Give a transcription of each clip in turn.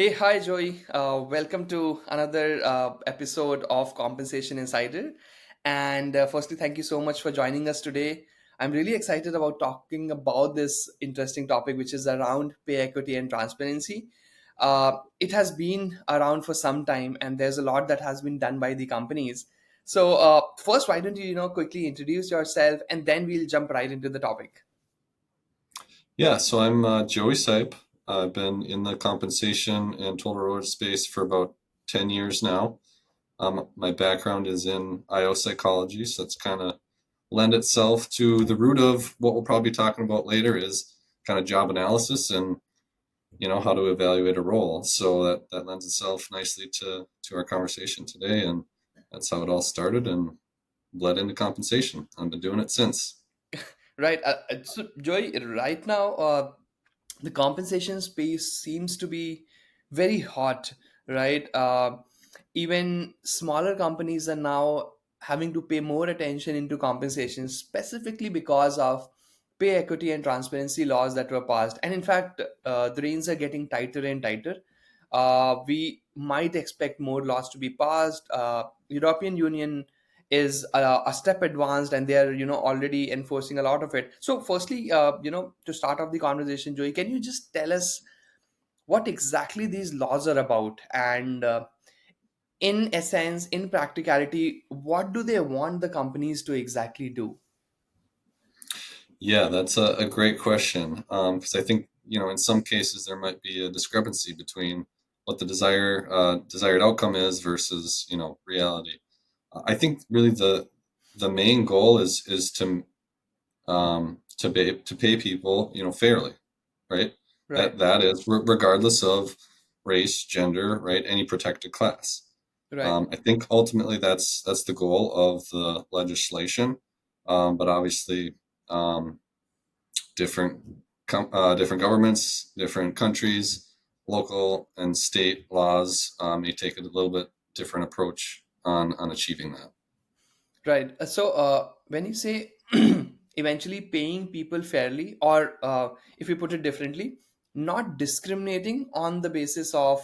Hi, Joey. Welcome to another episode of Compensation Insider. And firstly, thank you so much for joining us today. I'm really excited about talking about this interesting topic, which is around pay equity and transparency. It has been around for some time, and there's a lot that has been done by the companies. So, first, why don't you quickly introduce yourself, and then we'll jump right into the topic. Yeah, so I'm Joey Sipe. I've been in the compensation and total reward space for about 10 years now. My background is in IO psychology, so it's kind of lend itself to the root of what we'll probably be talking about later is kind of job analysis and how to evaluate a role. So that lends itself nicely to our conversation today, and that's how it all started and bled into compensation. I've been doing it since. Right. So, Joey, right now, the compensation space seems to be very hot, right? Even smaller companies are now having to pay more attention into compensation, specifically because of pay equity and transparency laws that were passed. And in fact, the reins are getting tighter and tighter. We might expect more laws to be passed. European Union is a step advanced, and they're already enforcing a lot of it. So firstly, to start off the conversation, Joey, can you just tell us what exactly these laws are about, and in essence, in practicality, what do they want the companies to exactly do? Yeah, that's a great question. Because I think, in some cases there might be a discrepancy between what the desired outcome is versus, reality. I think really the main goal is to pay people, fairly, right? Right. That is regardless of race, gender, right? Any protected class. Right. I think ultimately that's the goal of the legislation. But obviously, um, different different governments, different countries, local and state laws may take a little bit different approach on achieving that. Right. So, when you say eventually paying people fairly, or if you put it differently, not discriminating on the basis of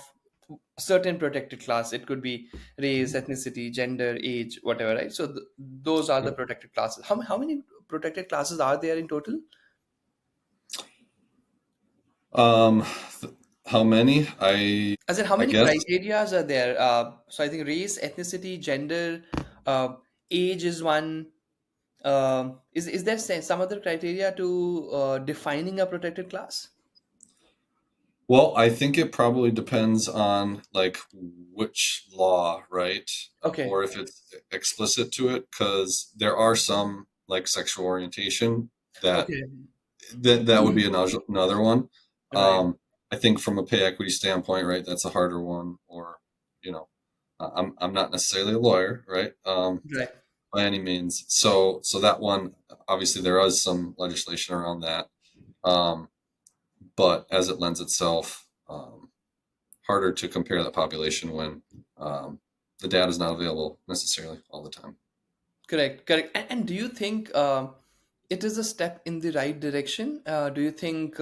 a certain protected class, it could be race, ethnicity, gender, age, whatever, right? So, those are the Yep. protected classes. How many protected classes are there in total? Um, how many? As in, how I many guess. criterias are there? So, I think race, ethnicity, gender, uh, age is one. Is there some other criteria to defining a protected class? Well, I think it probably depends on like which law, right? Okay. Or if it's explicit to it, because there are some like sexual orientation that Okay. that would be another one. Right. I think from a pay equity standpoint, right, that's a harder one. Or, you know, I'm not necessarily a lawyer, right, Right. by any means. So that one, obviously, there is some legislation around that, um, but as it lends itself, harder to compare that population when the data is not available necessarily all the time. Correct. Correct. And do you think it is a step in the right direction? Do you think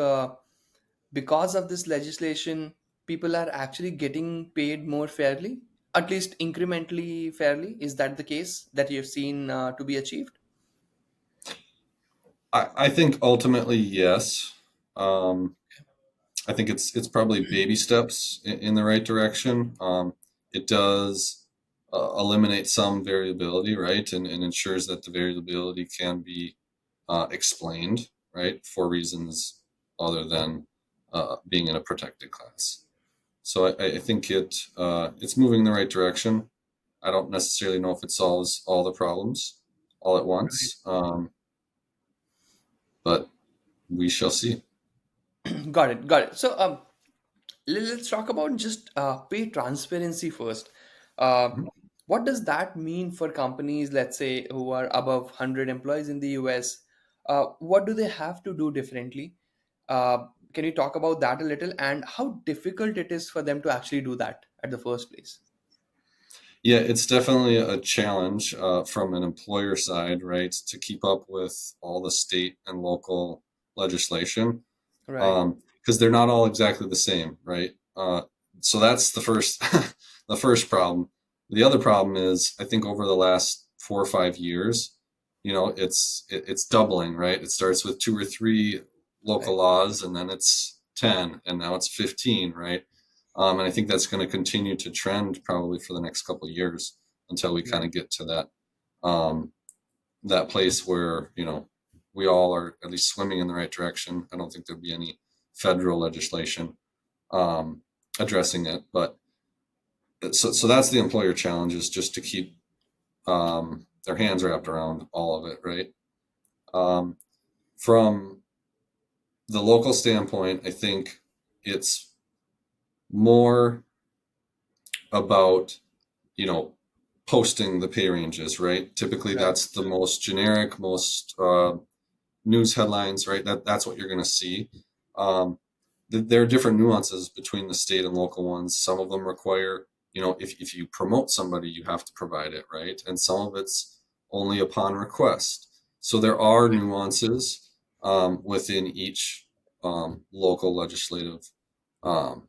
because of this legislation, people are actually getting paid more fairly, at least incrementally fairly? Is that the case that you've seen to be achieved? I think ultimately, yes. Um, I think it's probably baby steps in the right direction. It does eliminate some variability, right, and ensures that the variability can be explained, right, for reasons other than being in a protected class. So I think it's moving in the right direction. I don't necessarily know if it solves all the problems all at once, but we shall see. Got it. Got it. So, let's talk about just pay transparency first. Uh, Mhm. what does that mean for companies, let's say, who are above 100 employees in the US? What do they have to do differently? Can you talk about that a little, and how difficult it is for them to actually do that at the first place? Yeah, it's definitely a challenge from an employer side, right, to keep up with all the state and local legislation Right. because they're not all exactly the same, right? So that's the first the first problem. The other problem is I think over the last 4 or 5 years, it's doubling, right? It starts with two or three local Right. laws, and then it's 10, and now it's 15, right? And I think that's going to continue to trend probably for the next couple of years until we kind Right. of get to um, that place where we all are at least swimming in the right direction. I don't think there'll be any federal legislation um, addressing it, but so that's the employer challenge, is just to keep their hands wrapped around all of it, right? Um, from the local standpoint, I think it's more about you know posting the pay ranges, right? Typically, Right. that's the most generic, most news headlines, right? That's what you're going to see. Um, there are different nuances between the state and local ones. Some of them require, if you promote somebody, you have to provide it, right? And some of it's only upon request. So there are nuances within each local legislative um,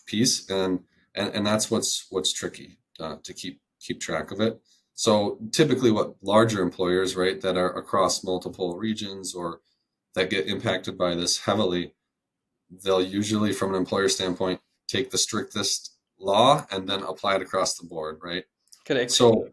piece, and that's what's tricky to keep track of it. So typically, what larger employers, right, that are across multiple regions or that get impacted by this heavily, they'll usually, from an employer standpoint, take the strictest law and then apply it across the board, right? Correct. So,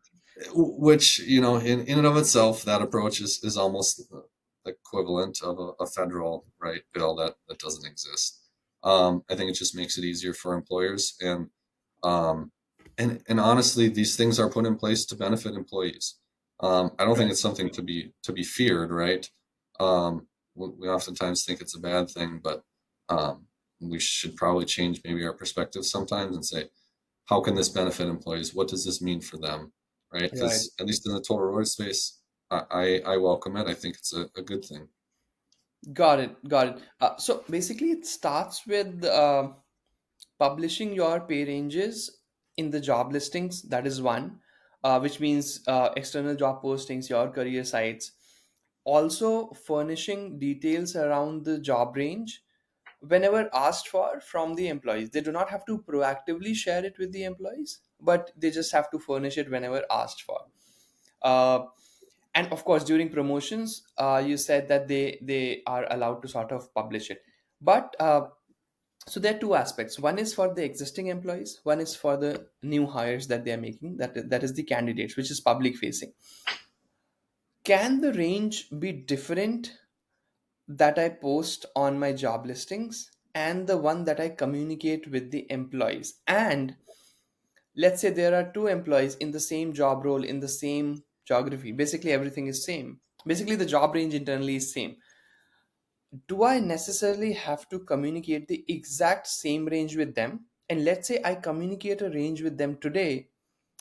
which, in and of itself, that approach is almost the equivalent of a federal right bill that doesn't exist. I think it just makes it easier for employers, um, and honestly, these things are put in place to benefit employees. I don't think Right. it's something to be feared, right? We oftentimes think it's a bad thing, but we should probably change maybe our perspective sometimes and say, how can this benefit employees? What does this mean for them? Right? Right. Because at least in the total reward space, I welcome it. I think it's a good thing. Got it. Got it. So basically, it starts with publishing your pay ranges in the job listings. That is one, which means external job postings, your career sites. Also, furnishing details around the job range whenever asked for from the employees. They do not have to proactively share it with the employees, but they just have to furnish it whenever asked for. Uh, and of course, during promotions, you said that they are allowed to sort of publish it. But so there are two aspects. One is for the existing employees. One is for the new hires that they are making. That is the candidates, which is public facing. Can the range be different that I post on my job listings and the one that I communicate with the employees? And let's say there are two employees in the same job role in the same geography. Basically, everything is same. Basically, the job range internally is same. Do I necessarily have to communicate the exact same range with them? And let's say I communicate a range with them today,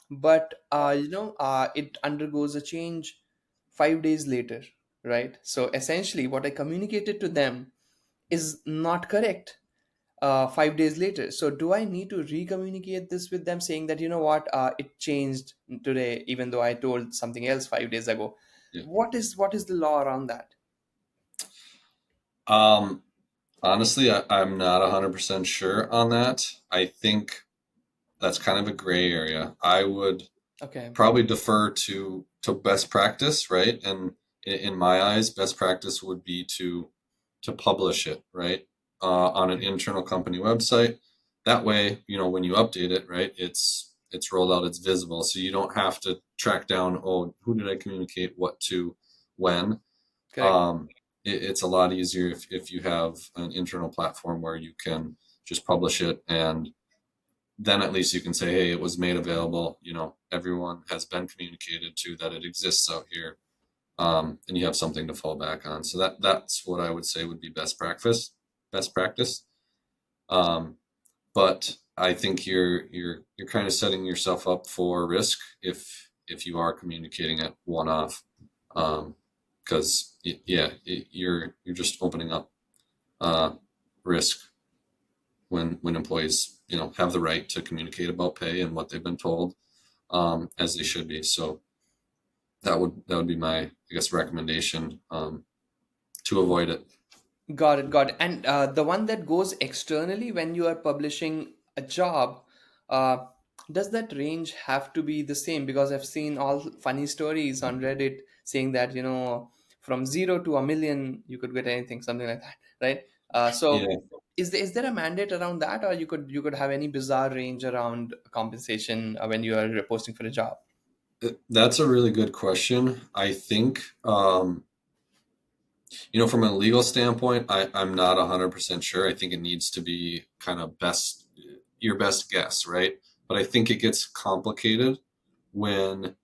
but it undergoes a change 5 days later, right? So essentially, what I communicated to them is not correct 5 days later. So do I need to re-communicate this with them, saying that it changed today, even though I told something else 5 days ago? Yeah. What is the law around that? Um, Honestly, I'm not 100% sure on that. I think that's kind of a gray area. I would Okay. probably defer to best practice, right? And in my eyes, best practice would be to publish it, right, on an internal company website. That way, when you update it, right, it's rolled out, it's visible, so you don't have to track down, oh, who did I communicate what to, when. Correct. Um, it's a lot easier if you have an internal platform where you can just publish it, and then at least you can say, hey, it was made available. Everyone has been communicated to that it exists out here, and you have something to fall back on. So that's what I would say would be best practice. Best practice. Um, but I think you're kind of setting yourself up for risk if you are communicating it one off, because yeah, you're just opening up uh, risk when employees have the right to communicate about pay and what they've been told, as they should be. So that would be my, I guess, recommendation, to avoid it. Got it. Got it. And the one that goes externally when you are publishing a job, uh, does that range have to be the same? Because I've seen all funny stories on Reddit saying that, from 0 to 1 million, you could get anything, something like that, right? So Yeah, is there a mandate around that, or you could have any bizarre range around compensation when you are posting for a job? that's a really good question. I think, from a legal standpoint, I'm not 100% sure. I think it needs to be kind of your best guess, right? But I think it gets complicated when,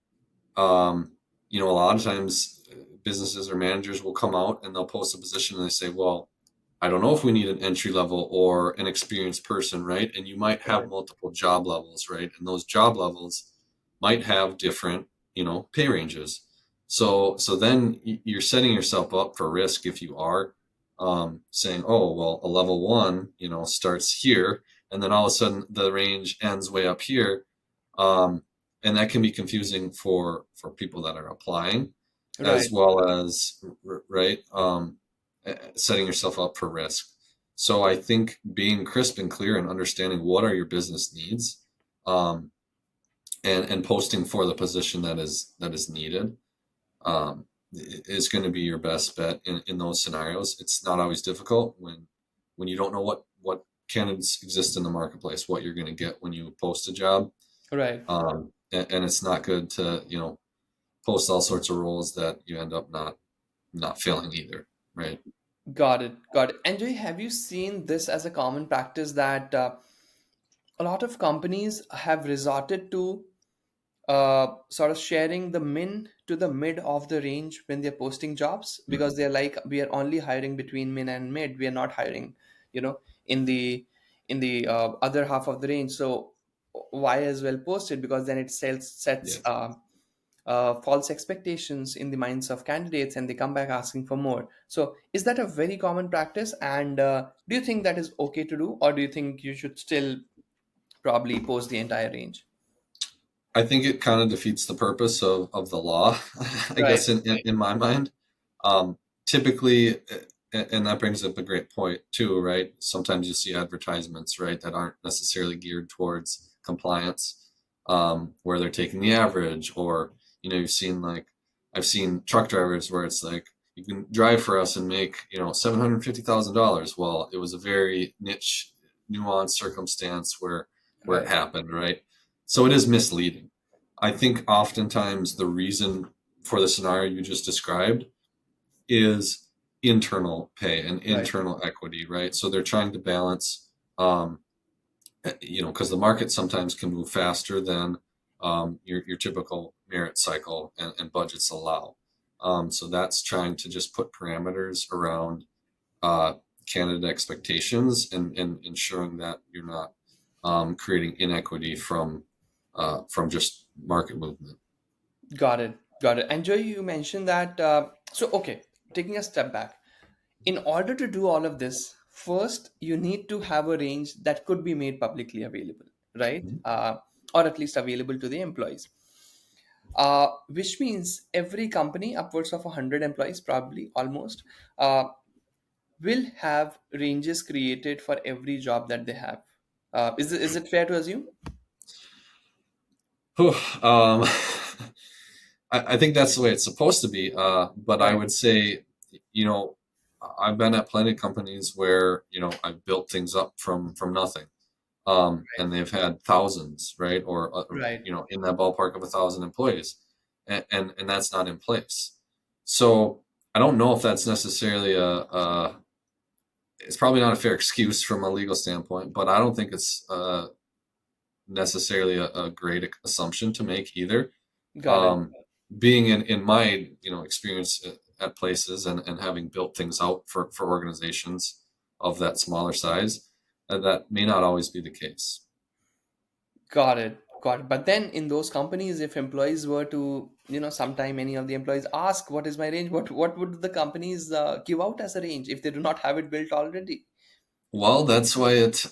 um, a lot of times businesses or managers will come out and they'll post a position and they say, well, I don't know if we need an entry level or an experienced person, right? And you might have Right. multiple job levels, right? And those job levels might have different, pay ranges. So then you're setting yourself up for risk if you are saying, oh, well, a level one, starts here, and then all of a sudden the range ends way up here. Um, and that can be confusing for people that are applying, as Right. well as right. Setting yourself up for risk. So I think being crisp and clear and understanding what are your business needs, um, and posting for the position that is needed, is going to be your best bet in those scenarios. It's not always difficult when you don't know what candidates exist in the marketplace, what you're going to get when you post a job, Right. and it's not good to post all sorts of roles that you end up not filling either, right? Got it. Got it. And Jay, have you seen this as a common practice that a lot of companies have resorted to sort of sharing the min to the mid of the range when they're posting jobs, because Mhm. they're like, we are only hiring between min and mid. We are not hiring, in the other half of the range. So why as well post it? Because then it sets Yeah. false expectations in the minds of candidates, and they come back asking for more. So is that a very common practice? And do you think that is okay to do, or do you think you should still probably post the entire range? I think it kind of defeats the purpose of the law, I Right. guess, in my mind. Typically, and that brings up a great point too, right? Sometimes you see advertisements, right, that aren't necessarily geared towards compliance, where they're taking the average, or you've seen like I've seen truck drivers where it's like you can drive for us and make $750,000. Well, it was a very niche, nuanced circumstance where it Right. happened, right? So it is misleading. I think oftentimes the reason for the scenario you just described is internal pay and Right. internal equity, right? So they're trying to balance, um, because the market sometimes can move faster than your typical merit cycle and budgets allow. So that's trying to just put parameters around uh, candidate expectations and ensuring that you're not creating inequity from just market movement. Got it. Got it. And Joy, you mentioned that. So, okay, taking a step back, in order to do all of this, first you need to have a range that could be made publicly available, right? Or at least available to the employees. Which means every company, upwards of 100 employees, probably almost, uh, will have ranges created for every job that they have. Is it fair to assume? Whew, I think that's the way it's supposed to be. But I Right. would say, you know, I've been at plenty of companies where, I've built things up from nothing. And they've had thousands, right? Or Right. in that ballpark of 1,000 employees, and that's not in place. So I don't know if that's necessarily it's probably not a fair excuse from a legal standpoint, but I don't think it's necessarily a great assumption to make either. Got it. Um, Being in my experience at places and having built things out for organizations of that smaller size, that may not always be the case. Got it. Got it. But then in those companies, if employees were to, sometime any of the employees ask, what is my range? What would the companies give out as a range if they do not have it built already? Well, that's why it's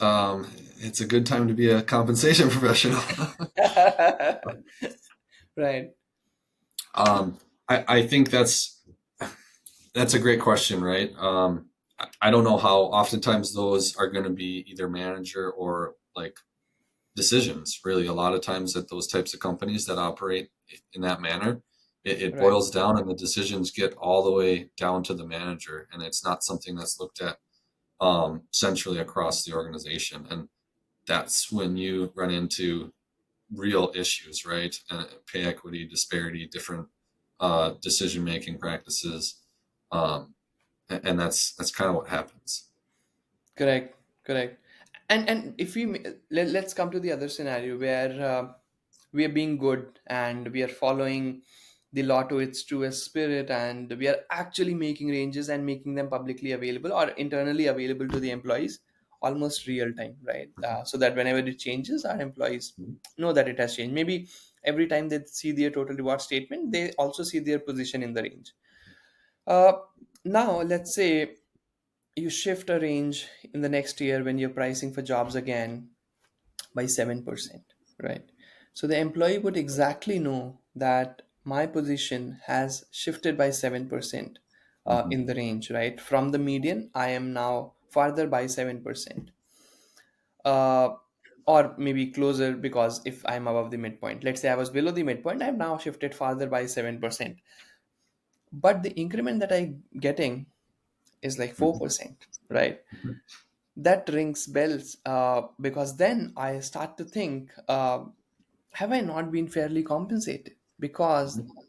a good time to be a compensation professional. Right. um, I think that's a great question, right? I don't know how oftentimes those are going to be either manager or like decisions. Really, a lot of times at those types of companies that operate in that manner, it Right. boils down, and the decisions get all the way down to the manager, and it's not something that's looked at centrally across the organization. And that's when you run into real issues, right? Pay equity, disparity, different decision making practices, um, and that's kind of what happens. Correct, correct. And if let's come to the other scenario where we are being good and we are following the law to its truest spirit, and we are actually making ranges and making them publicly available or internally available to the employees almost real time, right? So that whenever it changes, our employees know that it has changed. Maybe every time they see their total reward statement, they also see their position in the range. Uh, Now, let's say you shift a range in the next year when you're pricing for jobs again by 7%, right? So the employee would exactly know that my position has shifted by 7% Mhm. in the range, right? From the median, I am now farther by 7%. Uh, or maybe closer, because if I'm above the midpoint, let's say I was below the midpoint, I've now shifted farther by 7%. But the increment that I'm getting is like Mhm. 4%, right? Mhm. That rings bells, because then I start to think, have I not been fairly compensated? Because Mhm.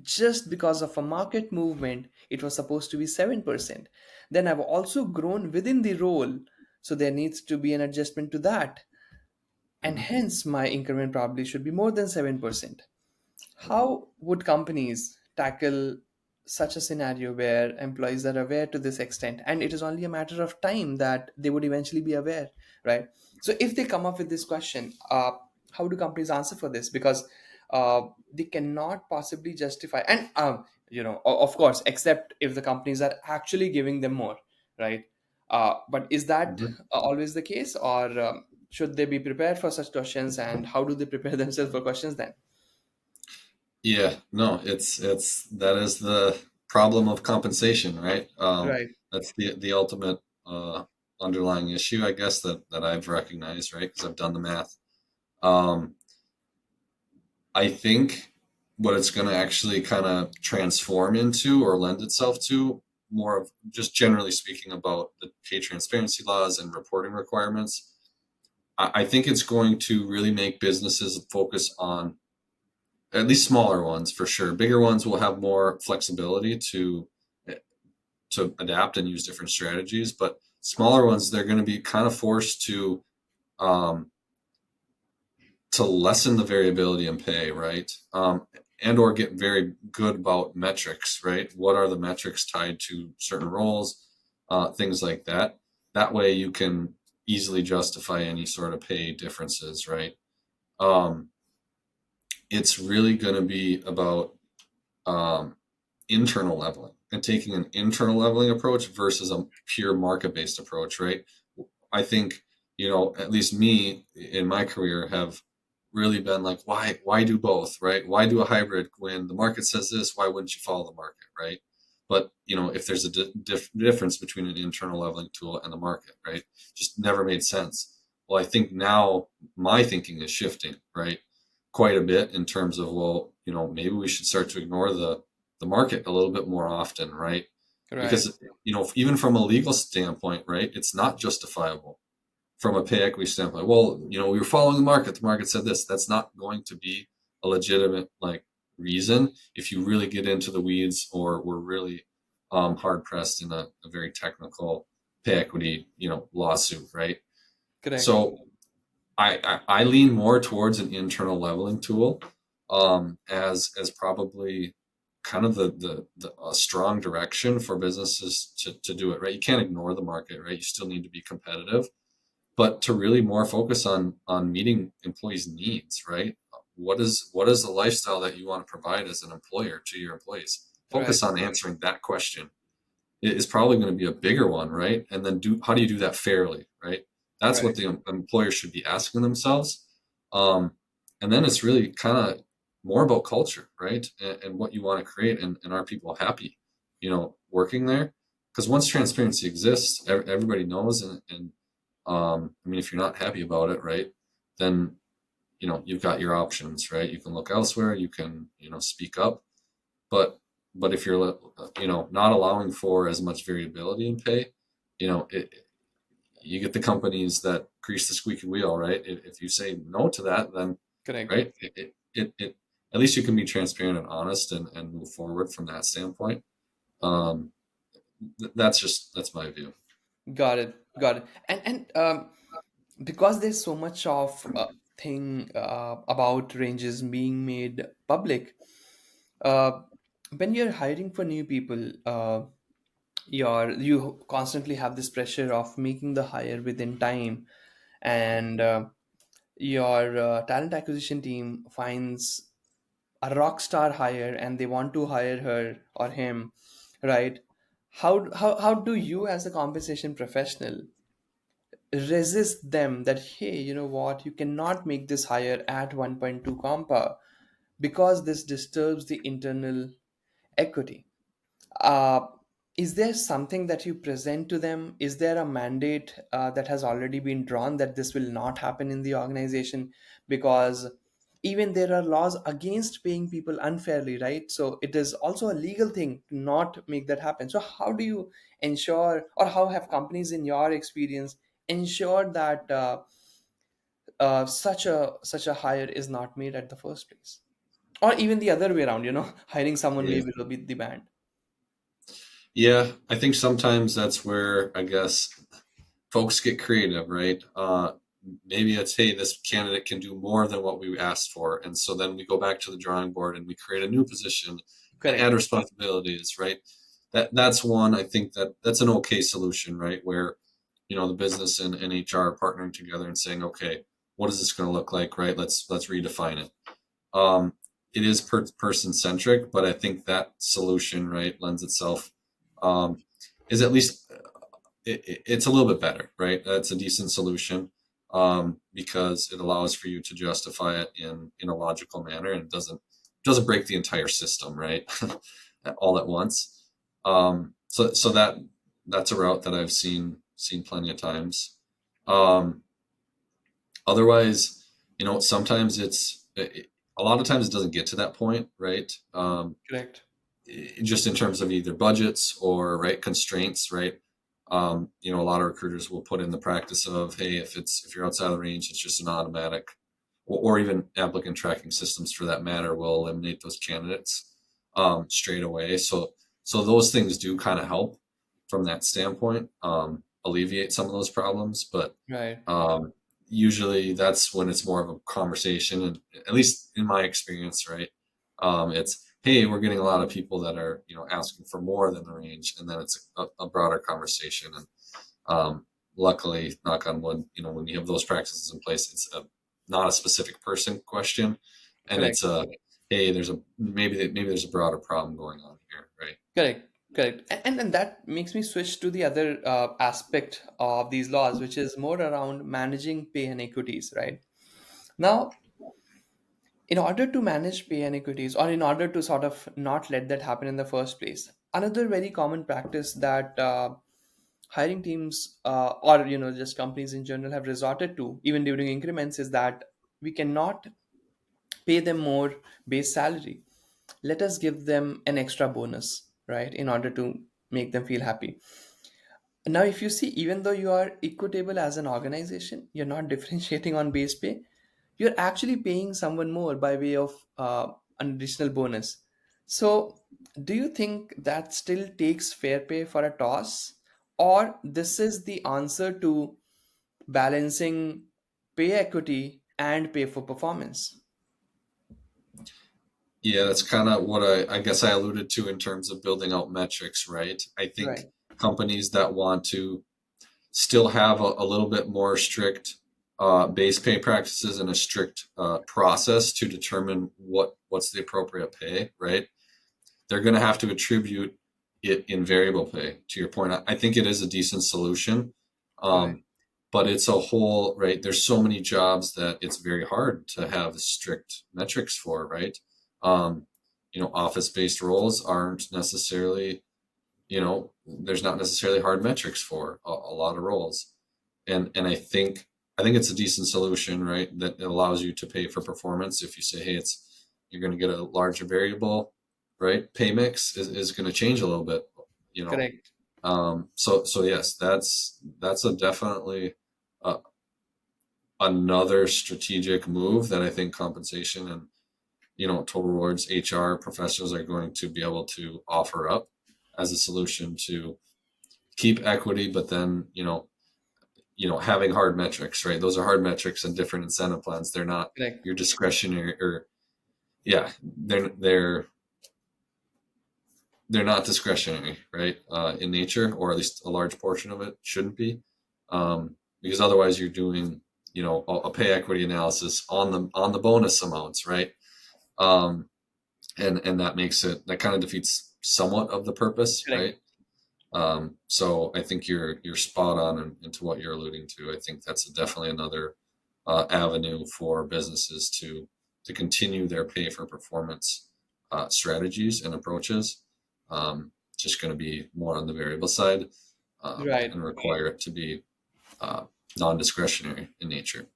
just because of a market movement, it was supposed to be 7%. Then I've also grown within the role, so there needs to be an adjustment to that. And Mhm. hence, my increment probably should be more than 7%. How would companies tackle such a scenario where employees are aware to this extent, and it is only a matter of time that they would eventually be aware, right? So if they come up with this question, how do companies answer for this? Because they cannot possibly justify, and of course, except if the companies are actually giving them more, right? But is that Mhm. always the case, or should they be prepared for such questions, and how do they prepare themselves for questions then? Yeah, no, it's that is the problem of compensation, right? Right. That's the ultimate underlying issue, I guess, that I've recognized, right? Because I've done the math. Um, I think what it's going to actually kind of transform into or lend itself to more of just generally speaking about the pay transparency laws and reporting requirements. I think it's going to really make businesses focus on at least smaller ones for sure. Bigger ones will have more flexibility to adapt and use different strategies, but smaller ones they're going to be kind of forced um, to lessen the variability in pay, right? And or get very good about metrics, right? What are the metrics tied to certain roles, things like that. That way you can easily justify any sort of pay differences, right? Um, it's really going to be about um, internal leveling and taking an internal leveling approach versus a pure market based approach, right? I think, at least me in my career have really been like, why do both, right? Why do a hybrid when the market says this? Why wouldn't you follow the market, right? But if there's a difference between an internal leveling tool and the market, right? Just never made sense. Well, I think now my thinking is shifting, right? Quite a bit in terms of, well, maybe we should start to ignore the market a little bit more often, right? Right. Because even from a legal standpoint, right, it's not justifiable from a pay equity standpoint. Well, we were following the market. The market said this. That's not going to be a legitimate reason if you really get into the weeds or we're really hard pressed in a very technical pay equity lawsuit, right? Correct. So I lean more towards an internal leveling tool as probably kind of the a strong direction for businesses to do it, right? You can't ignore the market, right? You still need to be competitive, but to really more focus on meeting employees' needs, right? What is the lifestyle that you want to provide as an employer to your employees? Right. Focus on answering that question is probably going to be a bigger one, right? And then how do you do that fairly, right? That's what Right. the employer should be asking themselves. Um, and then it's really kind of more about culture, right? And what you want to create, and are people happy, working there? Because once transparency exists, everybody knows, and I mean, if you're not happy about it, right, then you've got your options, right? You can look elsewhere, you can speak up, but if you're not allowing for as much variability in pay, it, you get the companies that grease the squeaky wheel, right? If you say no to that, then Correct. right, at least you can be transparent and honest and move forward from that standpoint. Um, that's my view. Got it. Got it. And because there's so much of thing about ranges being made public, uh, when you're hiring for new people, you constantly have this pressure of making the hire within time, and your talent acquisition team finds a rock star hire and they want to hire her or him, right? How do you, as a compensation professional, resist them that, hey, you know what, you cannot make this hire at 1.2 compa because this disturbs the internal equity? uh, is there something that you present to them? Is there a mandate that has already been drawn that this will not happen in the organization? Because even there are laws against paying people unfairly, right? So it is also a legal thing to not make that happen. So how do you ensure, or how have companies in your experience ensured that such a hire is not made at the first place, or even the other way around, hiring someone way Yeah. below the band? Yeah, I think sometimes that's where I guess folks get creative, right? Maybe it's, hey, this candidate can do more than what we asked for, and so then we go back to the drawing board and we create a new position, add Correct. responsibilities, right? That's one. I think that's an okay solution, right? Where the business and HR are partnering together and saying, okay, what is this going to look like, right? Let's redefine it. Um, it is person centric, but I think that solution, right, lends itself, um, is at least it's a little bit better, right? That's a decent solution, because it allows for you to justify it in a logical manner and doesn't break the entire system, right? All at once. So that's a route that I've seen plenty of times. Um, Otherwise, sometimes a lot of times it doesn't get to that point, right? Correct. Just in terms of either budgets or right constraints, right? A lot of recruiters will put in the practice of, hey, if you're outside of the range, it's just an automatic, or even applicant tracking systems for that matter will eliminate those candidates straight away. So those things do kind of help from that standpoint, alleviate some of those problems, but Right. um, usually that's when it's more of a conversation, and at least in my experience, right? It's, hey, we're getting a lot of people that are asking for more than the range, and then it's a broader conversation. And luckily, knock on wood, when you have those practices in place, it's not a specific person question, and Correct. it's a, hey, maybe there's a broader problem going on here, right? Correct. Correct. And that makes me switch to the other aspect of these laws, which is more around managing pay inequities, right? Now, in order to manage pay inequities, or in order to sort of not let that happen in the first place, another very common practice that hiring teams, or just companies in general, have resorted to even during increments is that we cannot pay them more base salary. Let us give them an extra bonus, right, in order to make them feel happy. Now, if you see, even though you are equitable as an organization, you're not differentiating on base pay. You're actually paying someone more by way of an additional bonus. So, do you think that still takes fair pay for a toss, or this is the answer to balancing pay equity and pay for performance? Yeah, that's kind of what I guess I alluded to in terms of building out metrics, right? I think Right. companies that want to still have a little bit more strict base pay practices and a strict process to determine what's the appropriate pay, right? They're going to have to attribute it in variable pay. To your point, I think it is a decent solution, Right. um, but it's a whole, right. There's so many jobs that it's very hard to have strict metrics for, right? Um, office-based roles aren't necessarily, there's not necessarily hard metrics for a lot of roles. and I think it's a decent solution, right? That it allows you to pay for performance. If you say, hey, it's you're going to get a larger variable, right? Pay mix is going to change a little bit, you know. Correct. So yes, that's a definitely uh, another strategic move that I think compensation and total rewards HR professionals are going to be able to offer up as a solution to keep equity, but then having hard metrics, right? Those are hard metrics and different incentive plans. They're not Correct. your discretionary, or yeah, they're not discretionary, right? In nature, or at least a large portion of it shouldn't be, because otherwise you're doing a pay equity analysis on the bonus amounts, right? Um, and that kind of defeats somewhat of the purpose, Correct. right? So I think you're spot on into what you're alluding to. I think that's definitely another avenue for businesses to continue their pay for performance strategies and approaches. Just going to be more on the variable side, Right. and require it to be uh, non-discretionary in nature.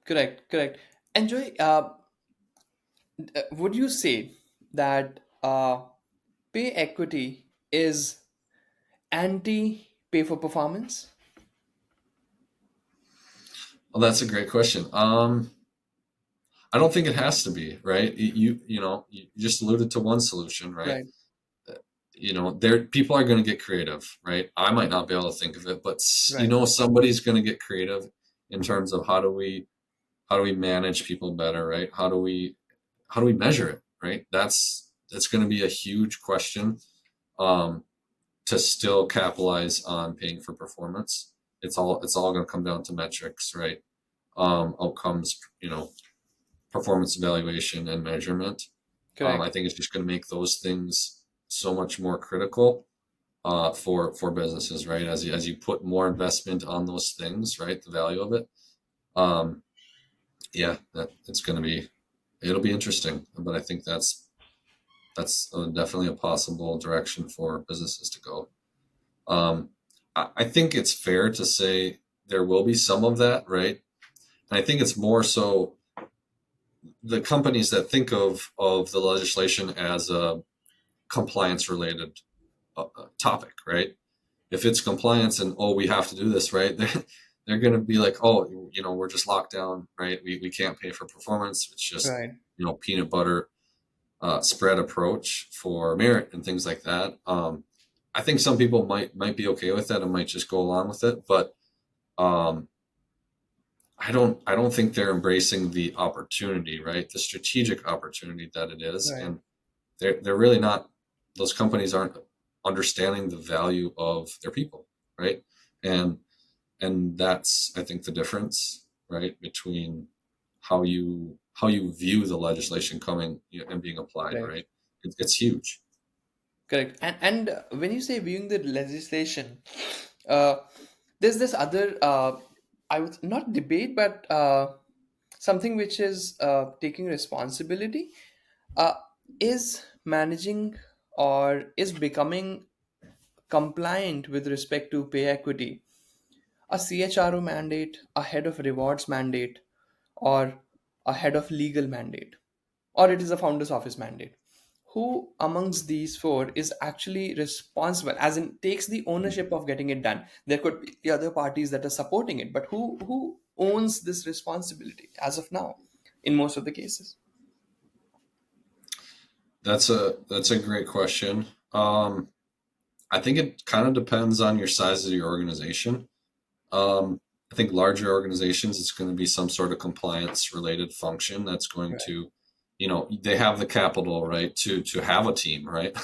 Correct. Correct. And Joy, would you say that pay equity is anti pay for performance? Well, that's a great question. I don't think it has to be, right? You just alluded to one solution, right? Right. There people are going to get creative, right? I might not be able to think of it, but Right. somebody's going to get creative in terms of how do we manage people better, right? How do we measure it, right? That's going to be a huge question, um, to still capitalize on paying for performance. It's all going to come down to metrics, right? Outcomes, performance evaluation and measurement. I Correct. think it's just going to make those things so much more critical for businesses, right? As you put more investment on those things, right? The value of it. Um, yeah, that it's going to be it'll be interesting, but I think that's definitely a possible direction for businesses to go. I think it's fair to say there will be some of that, right? And I think it's more so the companies that think of the legislation as a compliance related topic, right? If it's compliance and we have to do this, right? They're going to be like, oh, we're just locked down, right? We can't pay for performance. It's just Right. peanut butter spread approach for merit and things like that. I think some people might be okay with that and might just go along with it, but um, I don't think they're embracing the opportunity, right? The strategic opportunity that it is, Right. and they're really not. Those companies aren't understanding the value of their people, right? And and that's, I think, the difference, right, between how you view the legislation coming, and being applied, Right. right? It's huge. Correct. And when you say viewing the legislation, uh, there's this other I would not debate, but something which is taking responsibility, uh, is managing or is becoming compliant with respect to pay equity a CHRO mandate, a head of rewards mandate, or a head of legal mandate, or it is a founder's office mandate. Who amongst these four is actually responsible, as in takes the ownership of getting it done? There could be the other parties that are supporting it, but who owns this responsibility as of now in most of the cases? That's a great question. I think it kind of depends on your size of your organization. I think larger organizations, it's going to be some sort of compliance related function that's going Right. to, they have the capital, right, to have a team, right?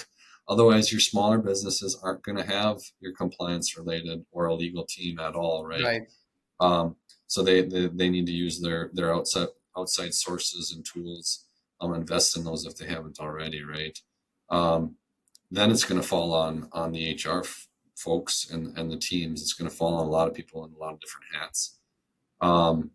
Otherwise, your smaller businesses aren't going to have your compliance related or a legal team at all, right? Right. So they need to use their outside sources and tools, invest in those if they haven't already, right? Um, then it's going to fall on the HR folks and the teams. It's going to fall on a lot of people in a lot of different hats. Um,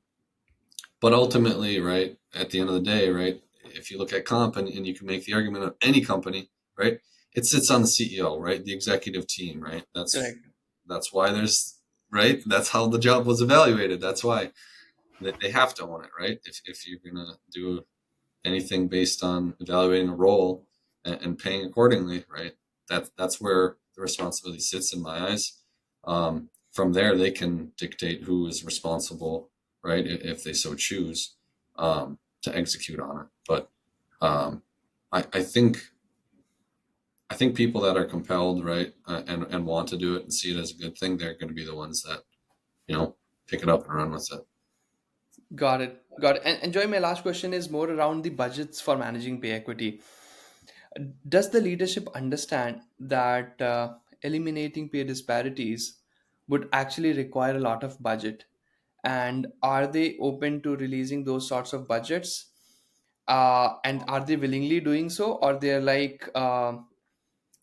but ultimately, right, at the end of the day, right, if you look at comp, and you can make the argument of any company, right, it sits on the CEO, right, the executive team, right. That's Correct. that's why there's right? That's how the job was evaluated. That's why they have to own it, right? If you're gonna do anything based on evaluating a role and paying accordingly, right? That's where the responsibility sits in my eyes. From there, they can dictate who is responsible, right, if they so choose, to execute on it. But um, I think people that are compelled, right, and want to do it and see it as a good thing, they're going to be the ones that pick it up and run with it. Got it. Got it. And Joy, my last question is more around the budgets for managing pay equity. Does the leadership understand that eliminating pay disparities would actually require a lot of budget? And are they open to releasing those sorts of budgets? And are they willingly doing so? Or they're like,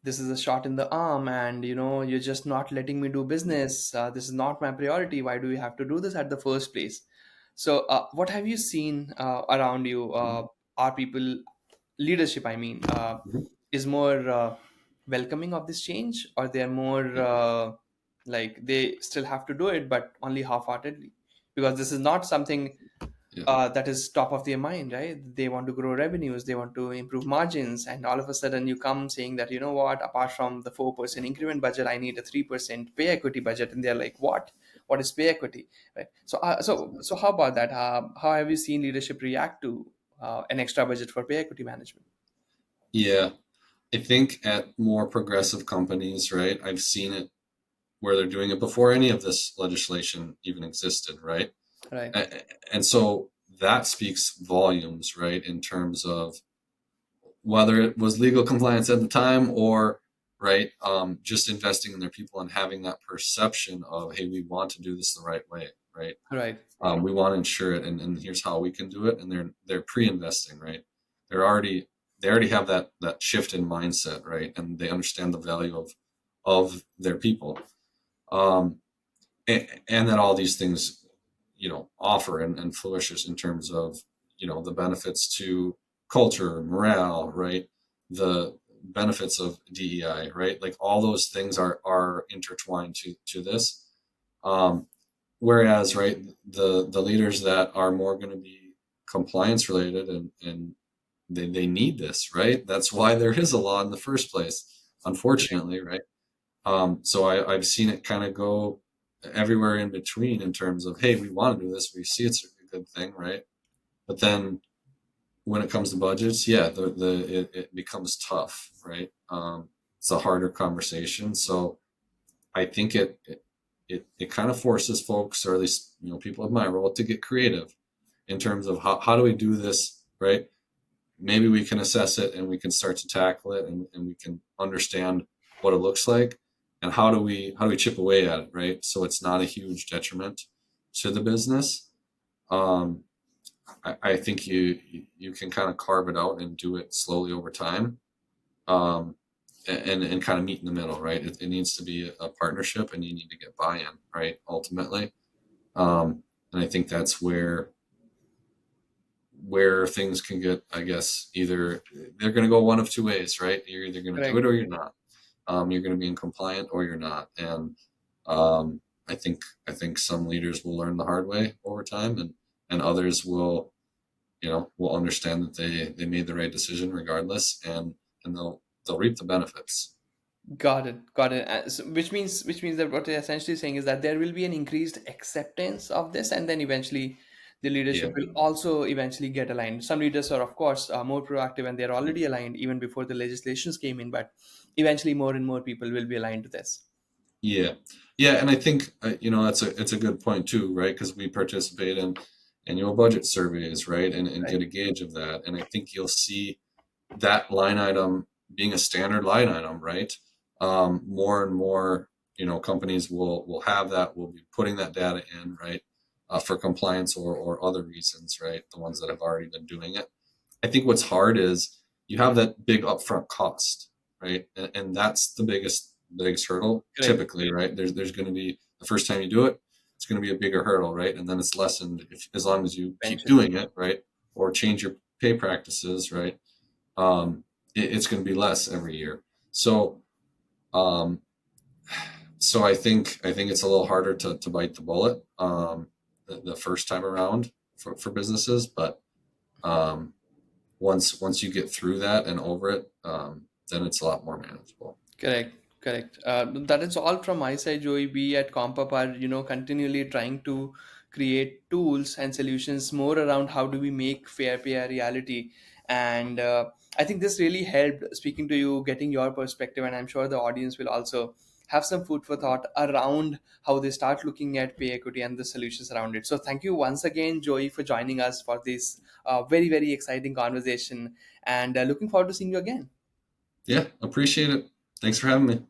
this is a shot in the arm, and you're just not letting me do business. This is not my priority. Why do we have to do this at the first place? So what have you seen around you? Are people, leadership I mean, Mhm. is more welcoming of this change, or they're more like they still have to do it but only half-heartedly, because this is not something Yeah, that is top of their mind, right? They want to grow revenues, they want to improve margins, and all of a sudden you come saying that, you know what, apart from the 4% increment budget, I need a 3% pay equity budget, and they're like, what is pay equity, right? So how about that? How have you seen leadership react to an extra budget for pay equity management? yeah. I think at more progressive companies, right, I've seen it where they're doing it before any of this legislation even existed, right? Right. And so that speaks volumes, right, in terms of whether it was legal compliance at the time or, right, just investing in their people and having that perception of, hey, we want to do this the right way, right? Right. We want to ensure it, and here's how we can do it. And they're pre-investing, right? They're already they already have that shift in mindset, right? And they understand the value of their people, um, and that all these things, offer and flourishes in terms of the benefits to culture, morale, right? The benefits of DEI, right? Like all those things are intertwined to this. Um, Whereas, right, the leaders that are more going to be compliance related and they need this, right? That's why there is a law in the first place, unfortunately, right? So I've seen it kind of go everywhere in between in terms of, hey, we want to do this, we see it's a good thing, right? But then when it comes to budgets, yeah, it becomes tough, right? It's a harder conversation. So I think it kind of forces folks, or at least people in my role, to get creative in terms of how do we do this, right? Maybe we can assess it and we can start to tackle it, and we can understand what it looks like, and how do we chip away at it, right? So it's not a huge detriment to the business. Um, I think you can kind of carve it out and do it slowly over time, um, and kind of meet in the middle, right? It needs to be a partnership, and you need to get buy-in, right? Ultimately, and I think that's where things can get, I guess, either they're going to go one of two ways, right? You're either going to do Correct. it or you're not. You're going to be in compliant or you're not, and I think some leaders will learn the hard way over time, and others will understand that they made the right decision regardless, and they'll reap the benefits. Got it. Got it. Which means that what they're essentially saying is that there will be an increased acceptance of this, and then eventually, the Yeah, leadership will also eventually get aligned. Some leaders are, of course, more proactive, and they're yeah, already aligned even before the legislations came in. But eventually, more and more people will be aligned to this. yeah, yeah. And I think that's it's a good point too, right? Because we participate in annual budget surveys, right, and Right. get a gauge of that. And I think you'll see that line item being a standard line item, right? More and more, companies will have that. Will be putting that data in, right, for compliance or other reasons, right? The ones that have already been doing it. I think what's hard is you have that big upfront cost, right? And that's the biggest hurdle Correct. typically, right? There's going to be the first time you do it, it's going to be a bigger hurdle, right? And then it's lessened as long as you keep Eventually. doing it, right? Or change your pay practices, right? It's going to be less every year. So um, So I think it's a little harder to bite the bullet the first time around for businesses, but um, once you get through that and over it, then it's a lot more manageable. Correct, correct. That is all from my side, Joey. We at Compap are, continually trying to create tools and solutions more around how do we make fair pay a reality. And I think this really helped speaking to you, getting your perspective, and I'm sure the audience will also have some food for thought around how they start looking at pay equity and the solutions around it. So thank you once again, Joey, for joining us for this very, very exciting conversation, and looking forward to seeing you again. Yeah, appreciate it. Thanks for having me.